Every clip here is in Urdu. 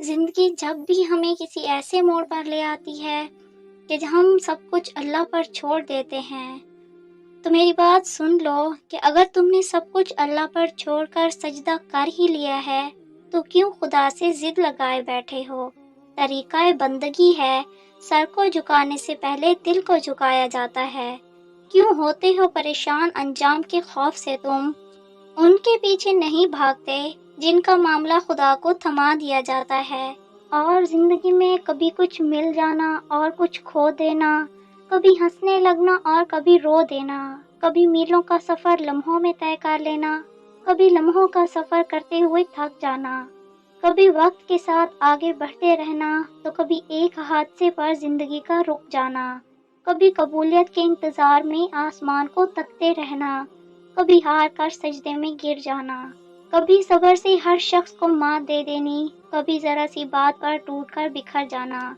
زندگی جب بھی ہمیں کسی ایسے موڑ پر لے آتی ہے کہ ہم سب کچھ اللہ پر چھوڑ دیتے ہیں، تو میری بات سن لو کہ اگر تم نے سب کچھ اللہ پر چھوڑ کر سجدہ کر ہی لیا ہے تو کیوں خدا سے ضد لگائے بیٹھے ہو؟ طریقہ بندگی ہے، سر کو جھکانے سے پہلے دل کو جھکایا جاتا ہے۔ کیوں ہوتے ہو پریشان انجام کے خوف سے؟ تم ان کے پیچھے نہیں بھاگتے جن کا معاملہ خدا کو تھما دیا جاتا ہے۔ اور زندگی میں کبھی کچھ مل جانا اور کچھ کھو دینا، کبھی ہنسنے لگنا اور کبھی رو دینا، کبھی میلوں کا سفر لمحوں میں طے کر لینا، کبھی لمحوں کا سفر کرتے ہوئے تھک جانا، کبھی وقت کے ساتھ آگے بڑھتے رہنا تو کبھی ایک حادثے پر زندگی کا رک جانا، کبھی قبولیت کے انتظار میں آسمان کو تکتے رہنا، کبھی ہار کر سجدے میں گر جانا، کبھی صبر سے ہر شخص کو مات دے دینی، کبھی ذرا سی بات پر ٹوٹ کر بکھر جانا،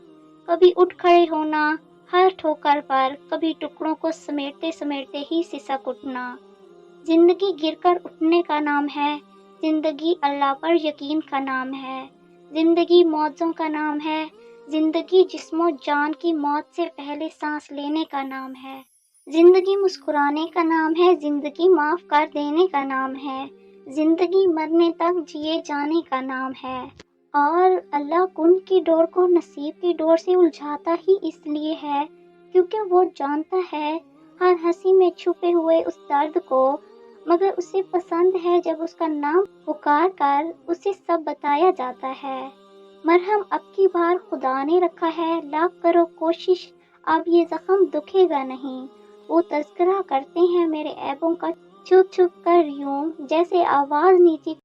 کبھی اٹھ کھڑے ہونا ہر ٹھوکر پر، کبھی ٹکڑوں کو سمیٹتے سمیٹتے ہی سسک اٹھنا۔ زندگی گر کر اٹھنے کا نام ہے، زندگی اللہ پر یقین کا نام ہے، زندگی معجزوں کا نام ہے، زندگی جسم و جان کی موت سے پہلے سانس لینے کا نام ہے، زندگی مسکرانے کا نام ہے، زندگی معاف کر دینے کا نام ہے، زندگی مرنے تک جیے جانے کا نام ہے۔ اور اللہ کن کی ڈور کو نصیب کی ڈور سے الجھاتا ہی اس لیے ہے کیونکہ وہ جانتا ہے ہر ہنسی میں چھپے ہوئے اس درد کو، مگر اسے پسند ہے جب اس کا نام پکار کر اسے سب بتایا جاتا ہے۔ مرہم اب کی بار خدا نے رکھا ہے، لاکھ کرو کوشش اب یہ زخم دکھے گا نہیں۔ وہ تذکرہ کرتے ہیں میرے عیبوں کا چھپ چھپ کر یوں، جیسے آواز نیچی